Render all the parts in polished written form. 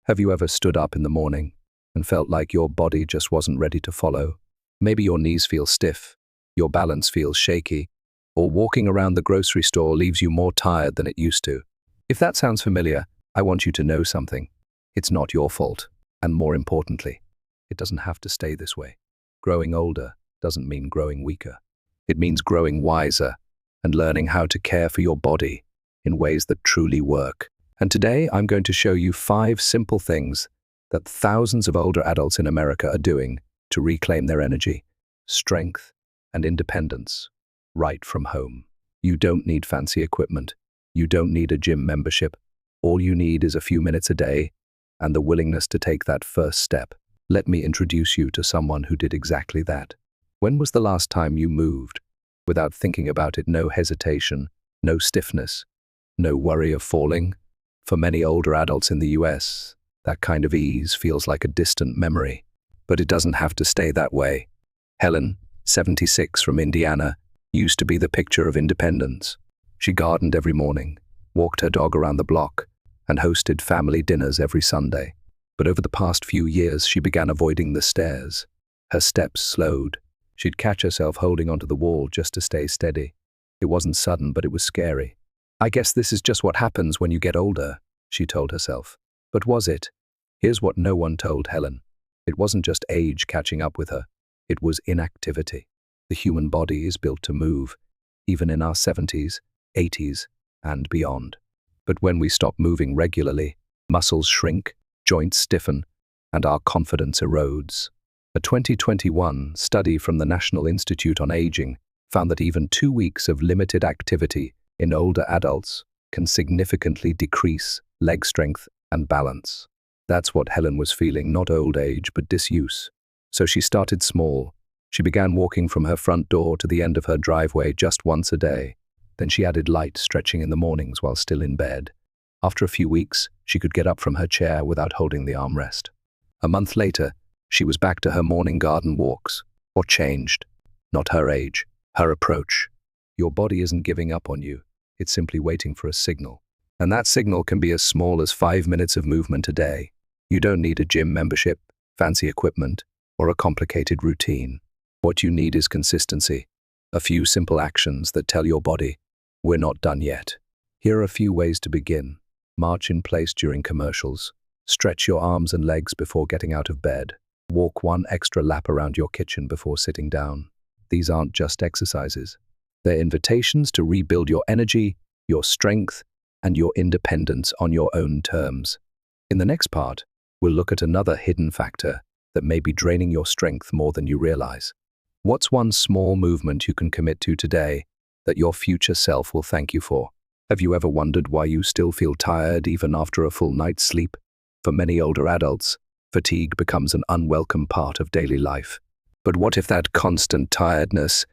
Have you ever stood up in the morning and felt like your body just wasn't ready to follow? Maybe your knees feel stiff, your balance feels shaky, or walking around the grocery store leaves you more tired than it used to. If that sounds familiar, I want you to know something. It's not your fault, and more importantly, it doesn't have to stay this way. Growing older doesn't mean growing weaker. It means growing wiser and learning how to care for your body in ways that truly work. And today I'm going to show you 5 simple things that thousands of older adults in America are doing to reclaim their energy, strength, and independence right from home. You don't need fancy equipment. You don't need a gym membership. All you need is a few minutes a day and the willingness to take that first step. Let me introduce you to someone who did exactly that. When was the last time you moved without thinking about it? No hesitation, no stiffness, no worry of falling. For many older adults in the US, that kind of ease feels like a distant memory, but it doesn't have to stay that way. Helen, 76, from Indiana, used to be the picture of independence. She gardened every morning, walked her dog around the block, and hosted family dinners every Sunday. But over the past few years, she began avoiding the stairs. Her steps slowed. She'd catch herself holding onto the wall just to stay steady. It wasn't sudden, but it was scary. I guess this is just what happens when you get older, she told herself. But was it? Here's what no one told Helen. It wasn't just age catching up with her. It was inactivity. The human body is built to move, even in our 70s, 80s, and beyond. But when we stop moving regularly, muscles shrink, joints stiffen, and our confidence erodes. A 2021 study from the National Institute on Aging found that even 2 weeks of limited activity in older adults can significantly decrease leg strength and balance. That's what Helen was feeling, not old age, but disuse. So she started small. She began walking from her front door to the end of her driveway just once a day. Then she added light stretching in the mornings while still in bed. After a few weeks, she could get up from her chair without holding the armrest. A month later, she was back to her morning garden walks. What changed? Not her age, her approach. Your body isn't giving up on you. It's simply waiting for a signal. And that signal can be as small as 5 minutes of movement a day. You don't need a gym membership, fancy equipment, or a complicated routine. What you need is consistency. A few simple actions that tell your body, we're not done yet. Here are a few ways to begin. March in place during commercials. Stretch your arms and legs before getting out of bed. Walk 1 extra lap around your kitchen before sitting down. These aren't just exercises. They're invitations to rebuild your energy, your strength, and your independence on your own terms. In the next part, we'll look at another hidden factor that may be draining your strength more than you realize. What's one small movement you can commit to today that your future self will thank you for? Have you ever wondered why you still feel tired even after a full night's sleep? For many older adults, fatigue becomes an unwelcome part of daily life. But what if that constant tiredness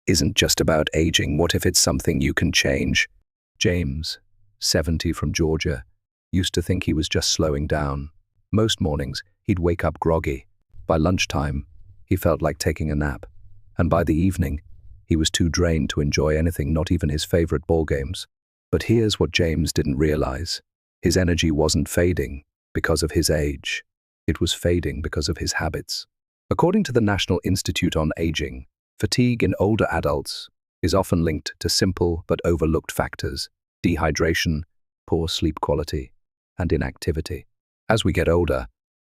isn't just about aging? What if it's something you can change? James, 70, from Georgia, used to think he was just slowing down. Most mornings, he'd wake up groggy. By lunchtime, he felt like taking a nap. And by the evening, he was too drained to enjoy anything, not even his favorite ball games. But here's what James didn't realize. His energy wasn't fading because of his age. It was fading because of his habits. According to the National Institute on Aging, fatigue in older adults is often linked to simple but overlooked factors: dehydration, poor sleep quality, and inactivity. As we get older,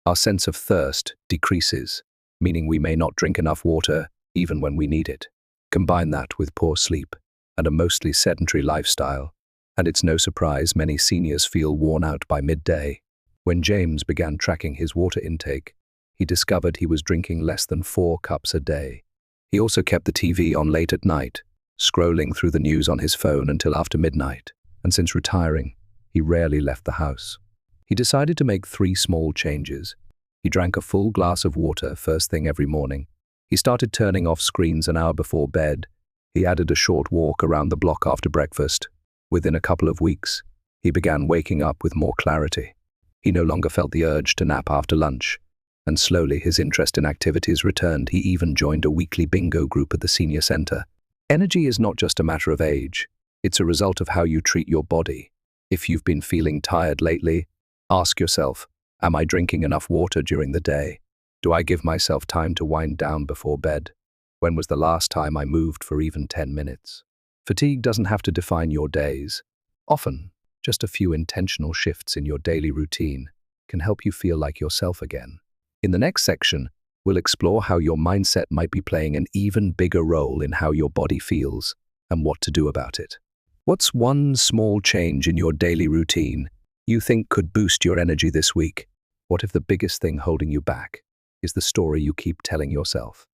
our sense of thirst decreases, meaning we may not drink enough water even when we need it. Combine that with poor sleep and a mostly sedentary lifestyle, and it's no surprise many seniors feel worn out by midday. When James began tracking his water intake, he discovered he was drinking less than 4 cups a day. He also kept the TV on late at night, scrolling through the news on his phone until after midnight, and since retiring, he rarely left the house. He decided to make 3 small changes. He drank a full glass of water first thing every morning. He started turning off screens an hour before bed. He added a short walk around the block after breakfast. Within a couple of weeks, he began waking up with more clarity. He no longer felt the urge to nap after lunch, and slowly his interest in activities returned. He even joined a weekly bingo group at the senior center. Energy is not just a matter of age. It's a result of how you treat your body. If you've been feeling tired lately, ask yourself, Am I drinking enough water during the day? Do I give myself time to wind down before bed? When was the last time I moved for even 10 minutes? Fatigue doesn't have to define your days. Often, just a few intentional shifts in your daily routine can help you feel like yourself again. In the next section, we'll explore how your mindset might be playing an even bigger role in how your body feels and what to do about it. What's one small change in your daily routine you think could boost your energy this week? What if the biggest thing holding you back is the story you keep telling yourself?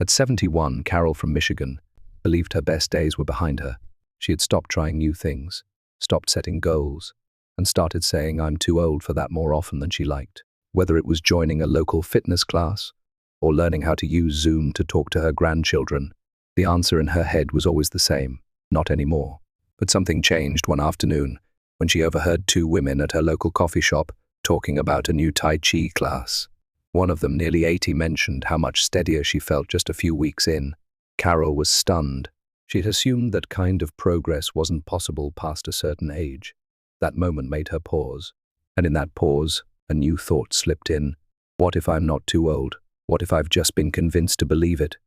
At 71, Carol from Michigan believed her best days were behind her. She had stopped trying new things, stopped setting goals, and started saying I'm too old for that more often than she liked. Whether it was joining a local fitness class or learning how to use Zoom to talk to her grandchildren, the answer in her head was always the same: not anymore. But something changed one afternoon when she overheard two women at her local coffee shop talking about a new Tai Chi class. One of them, nearly 80, mentioned how much steadier she felt just a few weeks in. Carol was stunned. She'd assumed that kind of progress wasn't possible past a certain age. That moment made her pause. And in that pause, a new thought slipped in. What if I'm not too old? What if I've just been convinced to believe it?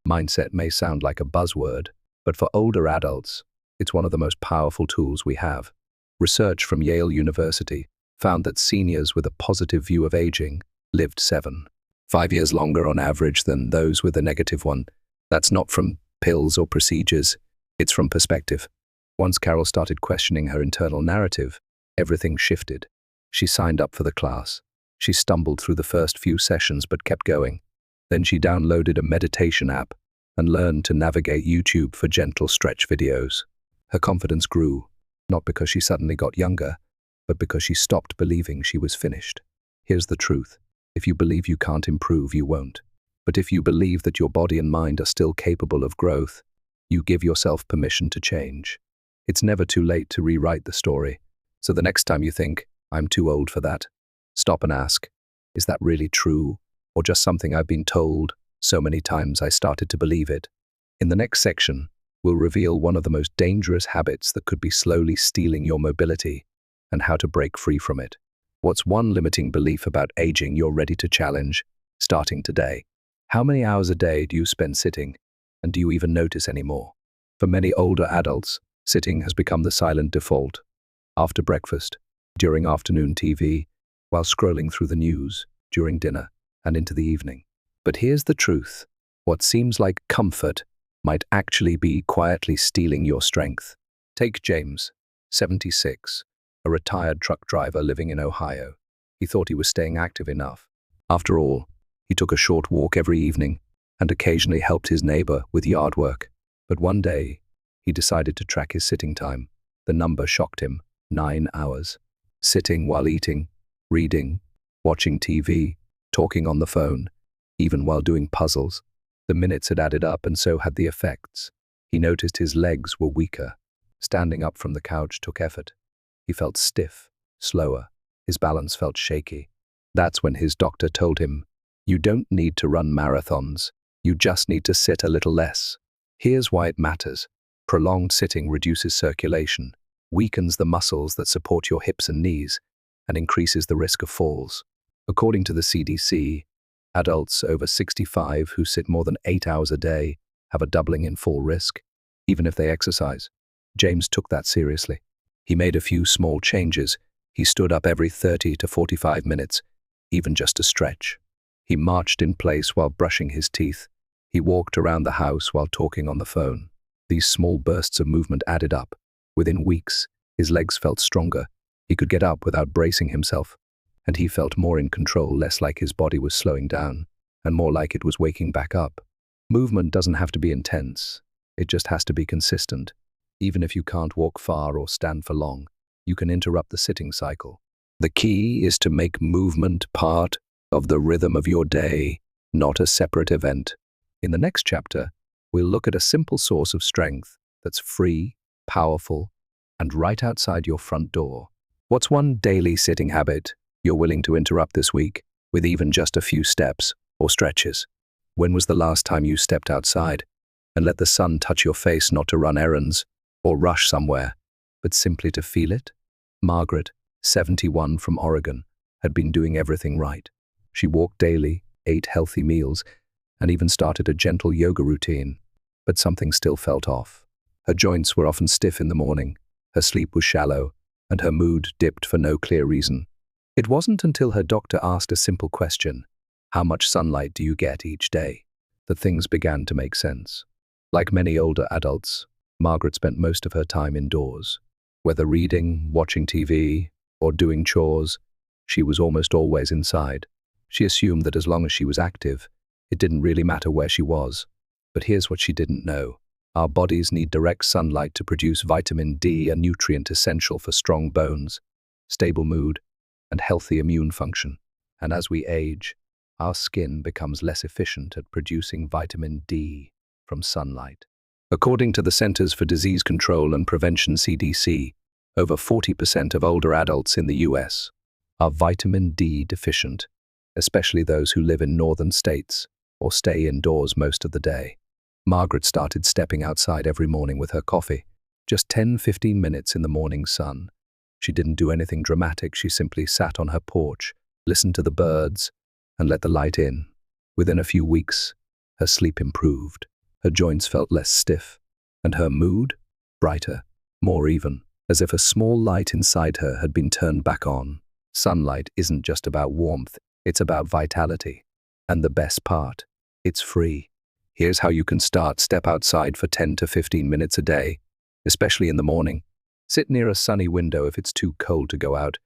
Mindset may sound like a buzzword, but for older adults, it's one of the most powerful tools we have. Research from Yale University found that seniors with a positive view of aging lived 7.5 years longer on average than those with a negative one. That's not from pills or procedures, it's from perspective. Once Carol started questioning her internal narrative, everything shifted. She signed up for the class. She stumbled through the first few sessions but kept going. Then she downloaded a meditation app and learned to navigate YouTube for gentle stretch videos. Her confidence grew, not because she suddenly got younger, but because she stopped believing she was finished. Here's the truth. If you believe you can't improve, you won't. But if you believe that your body and mind are still capable of growth, you give yourself permission to change. It's never too late to rewrite the story. So the next time you think, I'm too old for that, stop and ask, is that really true? Or just something I've been told so many times I started to believe it? In the next section, we'll reveal one of the most dangerous habits that could be slowly stealing your mobility and how to break free from it. What's one limiting belief about aging you're ready to challenge, starting today? How many hours a day do you spend sitting, and do you even notice anymore? For many older adults, sitting has become the silent default. After breakfast, during afternoon TV, while scrolling through the news, during dinner, and into the evening. But here's the truth. What seems like comfort might actually be quietly stealing your strength. Take James, 76, a retired truck driver living in Ohio. He thought he was staying active enough. After all, he took a short walk every evening and occasionally helped his neighbor with yard work. But one day, he decided to track his sitting time. The number shocked him: 9 hours. Sitting while eating, reading, watching TV, talking on the phone, even while doing puzzles. The minutes had added up, and so had the effects. He noticed his legs were weaker. Standing up from the couch took effort. He felt stiff, slower. His balance felt shaky. That's when his doctor told him, you don't need to run marathons. You just need to sit a little less. Here's why it matters. Prolonged sitting reduces circulation, weakens the muscles that support your hips and knees, and increases the risk of falls. According to the CDC, adults over 65 who sit more than 8 hours a day have a doubling in fall risk, even if they exercise. James took that seriously. He made a few small changes. He stood up every 30 to 45 minutes, even just to stretch. He marched in place while brushing his teeth. He walked around the house while talking on the phone. These small bursts of movement added up. Within weeks, his legs felt stronger. He could get up without bracing himself. And he felt more in control, less like his body was slowing down, and more like it was waking back up. Movement doesn't have to be intense. It just has to be consistent. Even if you can't walk far or stand for long, you can interrupt the sitting cycle. The key is to make movement part of the rhythm of your day, not a separate event. In the next chapter, we'll look at a simple source of strength that's free, powerful, and right outside your front door. What's one daily sitting habit you're willing to interrupt this week with even just a few steps or stretches? When was the last time you stepped outside and let the sun touch your face, not to run errands or rush somewhere, but simply to feel it? Margaret, 71, from Oregon, had been doing everything right. She walked daily, ate healthy meals, and even started a gentle yoga routine. But something still felt off. Her joints were often stiff in the morning, her sleep was shallow, and her mood dipped for no clear reason. It wasn't until her doctor asked a simple question, "How much sunlight do you get each day?" that things began to make sense. Like many older adults, Margaret spent most of her time indoors. Whether reading, watching TV, or doing chores, she was almost always inside. She assumed that as long as she was active, it didn't really matter where she was. But here's what she didn't know. Our bodies need direct sunlight to produce vitamin D, a nutrient essential for strong bones, stable mood, and healthy immune function. And as we age, our skin becomes less efficient at producing vitamin D from sunlight. According to the Centers for Disease Control and Prevention (CDC), over 40% of older adults in the US are vitamin D deficient, especially those who live in northern states or stay indoors most of the day. Margaret started stepping outside every morning with her coffee, just 10-15 minutes in the morning sun. She didn't do anything dramatic, she simply sat on her porch, listened to the birds, and let the light in. Within a few weeks, her sleep improved, her joints felt less stiff, and her mood brighter, more even, as if a small light inside her had been turned back on. Sunlight isn't just about warmth, it's about vitality. And the best part, it's free. Here's how you can start. Step outside for 10 to 15 minutes a day, especially in the morning. Sit near a sunny window if it's too cold to go out.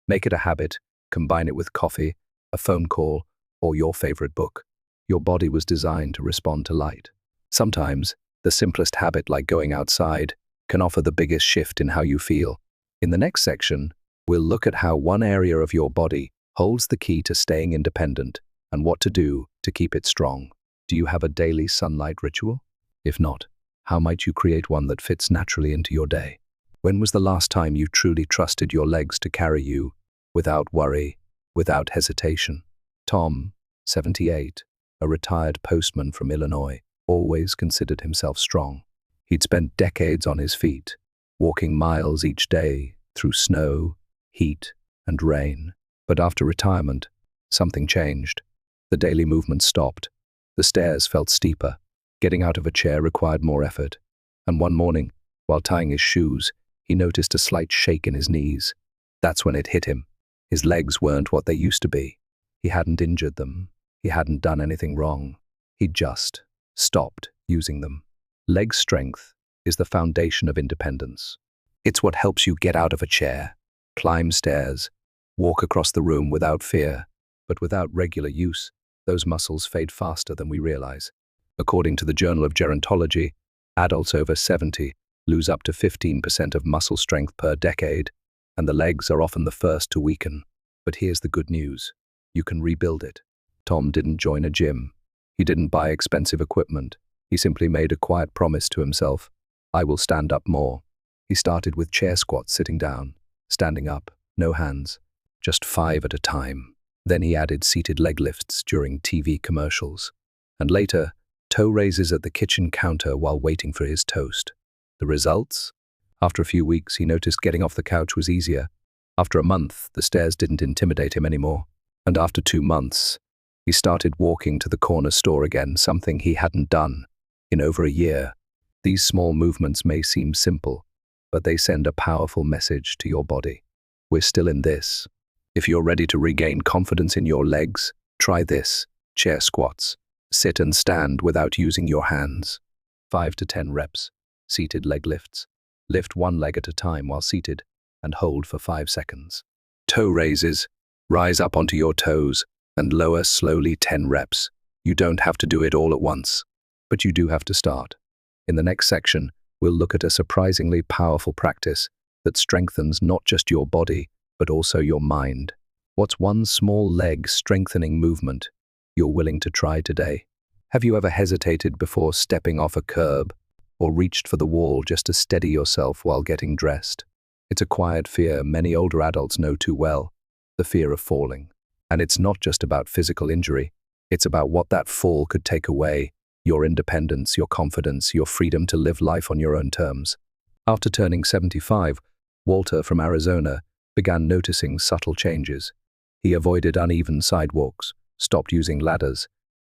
Make it a habit. Combine it with coffee, a phone call, or your favorite book. Your body was designed to respond to light. Sometimes, the simplest habit, like going outside, can offer the biggest shift in how you feel. In the next section, we'll look at how one area of your body holds the key to staying independent and what to do to keep it strong. Do you have a daily sunlight ritual? If not, how might you create one that fits naturally into your day? When was the last time you truly trusted your legs to carry you, without worry, without hesitation? Tom, 78, a retired postman from Illinois, always considered himself strong. He'd spent decades on his feet, walking miles each day through snow, heat, and rain. But after retirement, something changed. The daily movement stopped. The stairs felt steeper. Getting out of a chair required more effort. And one morning, while tying his shoes, he noticed a slight shake in his knees. That's when it hit him. His legs weren't what they used to be. He hadn't injured them. He hadn't done anything wrong. He'd just stopped using them. Leg strength is the foundation of independence. It's what helps you get out of a chair, climb stairs, walk across the room without fear. But without regular use, those muscles fade faster than we realize. According to the Journal of Gerontology, adults over 70 lose up to 15% of muscle strength per decade, and the legs are often the first to weaken. But here's the good news. You can rebuild it. Tom didn't join a gym. He didn't buy expensive equipment. He simply made a quiet promise to himself. I will stand up more. He started with chair squats, sitting down, standing up, no hands, just 5 at a time. Then he added seated leg lifts during TV commercials. And later, toe raises at the kitchen counter while waiting for his toast. The results? After a few weeks, he noticed getting off the couch was easier. After a month, the stairs didn't intimidate him anymore. And after 2 months, he started walking to the corner store again, something he hadn't done in over a year. These small movements may seem simple, but they send a powerful message to your body. We're still in this. If you're ready to regain confidence in your legs, try this. Chair squats. Sit and stand without using your hands. 5 to 10 reps. Seated leg lifts. Lift one leg at a time while seated and hold for 5 seconds. Toe raises. Rise up onto your toes and lower slowly 10 reps. You don't have to do it all at once, but you do have to start. In the next section, we'll look at a surprisingly powerful practice that strengthens not just your body, but also your mind. What's one small leg strengthening movement you're willing to try today? Have you ever hesitated before stepping off a curb or reached for the wall just to steady yourself while getting dressed? It's a quiet fear many older adults know too well, the fear of falling. And it's not just about physical injury, it's about what that fall could take away: your independence, your confidence, your freedom to live life on your own terms. After turning 75, Walter from Arizona began noticing subtle changes. He avoided uneven sidewalks, stopped using ladders,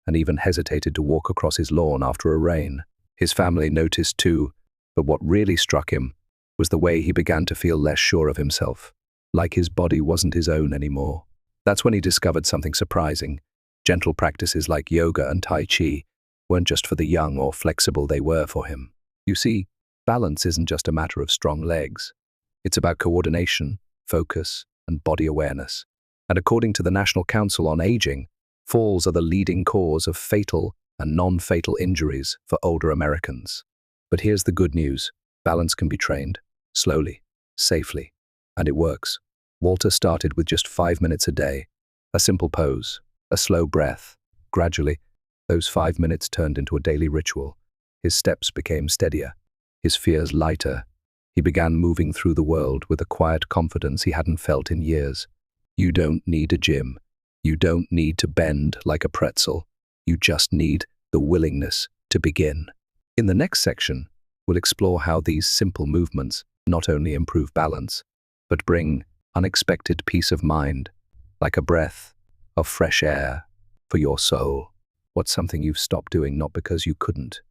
and even hesitated to walk across his lawn after a rain. His family noticed too, but what really struck him was the way he began to feel less sure of himself, like his body wasn't his own anymore. That's when he discovered something surprising. Gentle practices like yoga and Tai Chi weren't just for the young or flexible, they were for him. You see, balance isn't just a matter of strong legs. It's about coordination, focus, and body awareness. And according to the National Council on Aging, falls are the leading cause of fatal and non-fatal injuries for older Americans. But here's the good news. Balance can be trained, slowly, safely, and it works. Walter started with just 5 minutes a day, a simple pose, a slow breath. Gradually, those 5 minutes turned into a daily ritual. His steps became steadier, his fears lighter. He began moving through the world with a quiet confidence he hadn't felt in years. You don't need a gym. You don't need to bend like a pretzel. You just need the willingness to begin. In the next section, we'll explore how these simple movements not only improve balance, but bring unexpected peace of mind, like a breath of fresh air for your soul. What's something you've stopped doing not because you couldn't,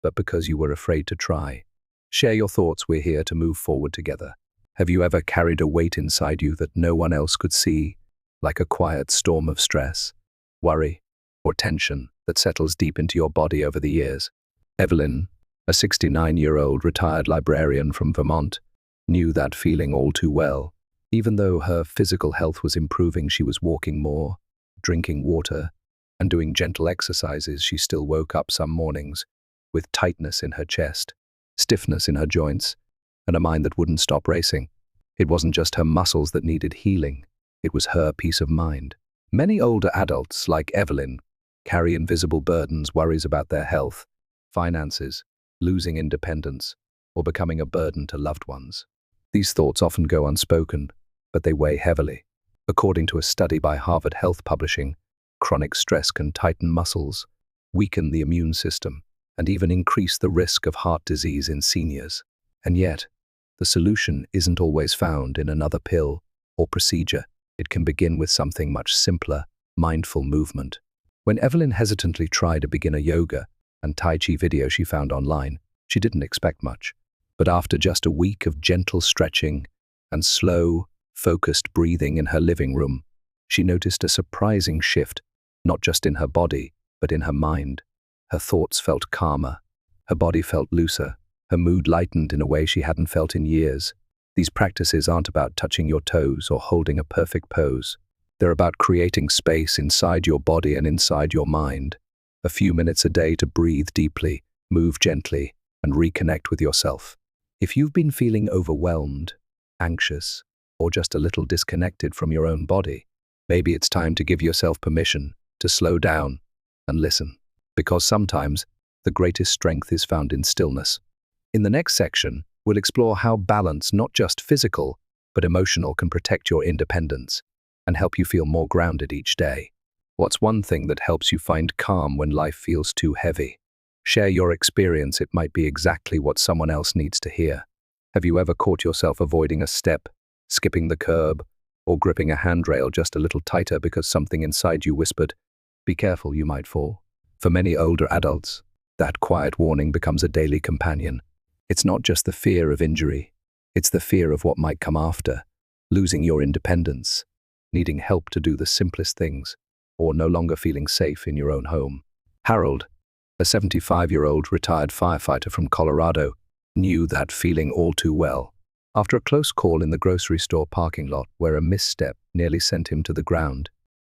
but because you were afraid to try? Share your thoughts. We're here to move forward together. Have you ever carried a weight inside you that no one else could see, like a quiet storm of stress, worry, or tension that settles deep into your body over the years? Evelyn, a 69-year-old retired librarian from Vermont, knew that feeling all too well. Even though her physical health was improving, she was walking more, drinking water, and doing gentle exercises. She still woke up some mornings with tightness in her chest, stiffness in her joints, and a mind that wouldn't stop racing. It wasn't just her muscles that needed healing. It was her peace of mind. Many older adults, like Evelyn, carry invisible burdens, worries about their health, finances, losing independence, or becoming a burden to loved ones. These thoughts often go unspoken, but they weigh heavily. According to a study by Harvard Health Publishing, chronic stress can tighten muscles, weaken the immune system, and even increase the risk of heart disease in seniors. And yet, the solution isn't always found in another pill or procedure. It can begin with something much simpler, mindful movement. When Evelyn hesitantly tried a beginner yoga and Tai Chi video she found online, she didn't expect much. But after just a week of gentle stretching and slow, focused breathing in her living room, she noticed a surprising shift, not just in her body, but in her mind. Her thoughts felt calmer, her body felt looser, her mood lightened in a way she hadn't felt in years. These practices aren't about touching your toes or holding a perfect pose. They're about creating space inside your body and inside your mind. A few minutes a day to breathe deeply, move gently, and reconnect with yourself. If you've been feeling overwhelmed, anxious, or just a little disconnected from your own body, maybe it's time to give yourself permission to slow down and listen. Because sometimes the greatest strength is found in stillness. In the next section, we'll explore how balance, not just physical, but emotional, can protect your independence and help you feel more grounded each day. What's one thing that helps you find calm when life feels too heavy? Share your experience. It might be exactly what someone else needs to hear. Have you ever caught yourself avoiding a step, skipping the curb, or gripping a handrail just a little tighter because something inside you whispered, "Be careful, you might fall"? For many older adults, that quiet warning becomes a daily companion. It's not just the fear of injury, it's the fear of what might come after, losing your independence, needing help to do the simplest things, or no longer feeling safe in your own home. Harold, a 75-year-old retired firefighter from Colorado, knew that feeling all too well. After a close call in the grocery store parking lot where a misstep nearly sent him to the ground,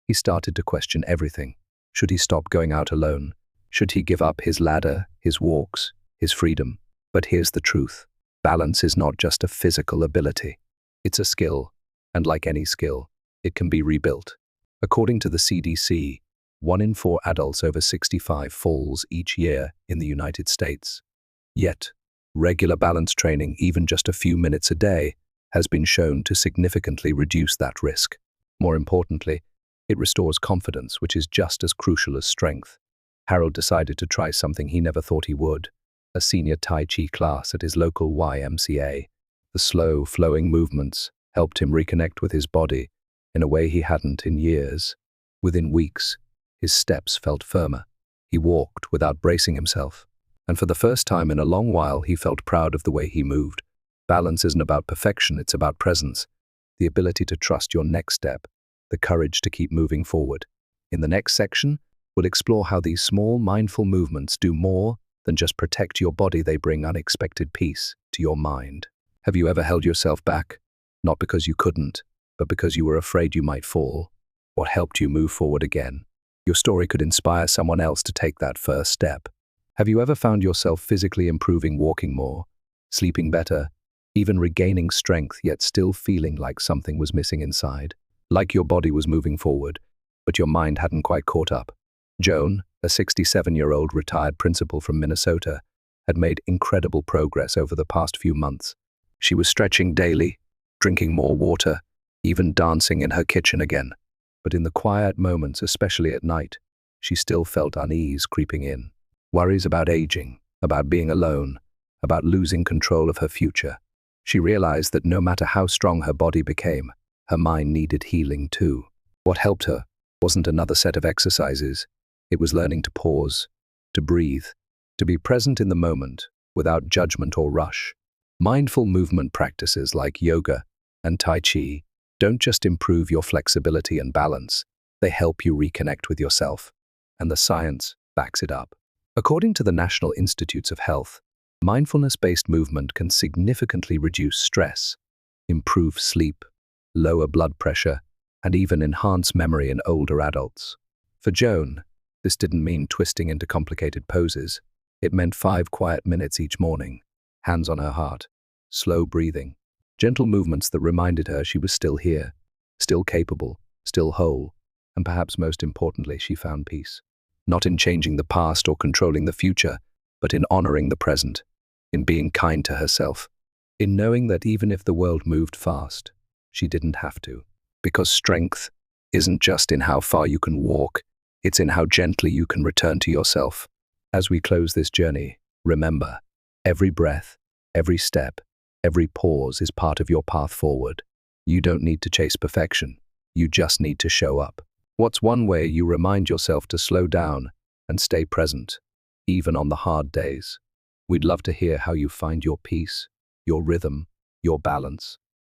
he started to question everything. Should he stop going out alone? Should he give up his ladder, his walks, his freedom? But here's the truth. Balance is not just a physical ability. It's a skill, and like any skill, it can be rebuilt. According to the CDC, 1 in 4 adults over 65 falls each year in the United States. Yet, regular balance training, even just a few minutes a day, has been shown to significantly reduce that risk. More importantly, it restores confidence, which is just as crucial as strength. Harold decided to try something he never thought he would, a senior Tai Chi class at his local YMCA. The slow, flowing movements helped him reconnect with his body, in a way he hadn't in years. Within weeks, his steps felt firmer. He walked without bracing himself. And for the first time in a long while, he felt proud of the way he moved. Balance isn't about perfection, it's about presence. The ability to trust your next step, the courage to keep moving forward. In the next section, we'll explore how these small, mindful movements do more than just protect your body, they bring unexpected peace to your mind. Have you ever held yourself back? Not because you couldn't, but because you were afraid you might fall. What helped you move forward again? Your story could inspire someone else to take that first step. Have you ever found yourself physically improving, walking more, sleeping better, even regaining strength, yet still feeling like something was missing inside? Like your body was moving forward, but your mind hadn't quite caught up. Joan, a 67-year-old retired principal from Minnesota, had made incredible progress over the past few months. She was stretching daily, drinking more water, even dancing in her kitchen again. But in the quiet moments, especially at night, she still felt unease creeping in. Worries about aging, about being alone, about losing control of her future. She realized that no matter how strong her body became, her mind needed healing too. What helped her wasn't another set of exercises. It was learning to pause, to breathe, to be present in the moment without judgment or rush. Mindful movement practices like yoga and Tai Chi don't just improve your flexibility and balance, they help you reconnect with yourself. And the science backs it up. According to the National Institutes of Health, mindfulness-based movement can significantly reduce stress, improve sleep, lower blood pressure, and even enhance memory in older adults. For Joan, this didn't mean twisting into complicated poses. It meant 5 quiet minutes each morning, hands on her heart, slow breathing, gentle movements that reminded her she was still here, still capable, still whole, and perhaps most importantly, she found peace. Not in changing the past or controlling the future, but in honoring the present, in being kind to herself, in knowing that even if the world moved fast, she didn't have to. Because strength isn't just in how far you can walk, it's in how gently you can return to yourself. As we close this journey, remember, every breath, every step, every pause is part of your path forward. You don't need to chase perfection, you just need to show up. What's one way you remind yourself to slow down and stay present, even on the hard days? We'd love to hear how you find your peace, your rhythm, your balance.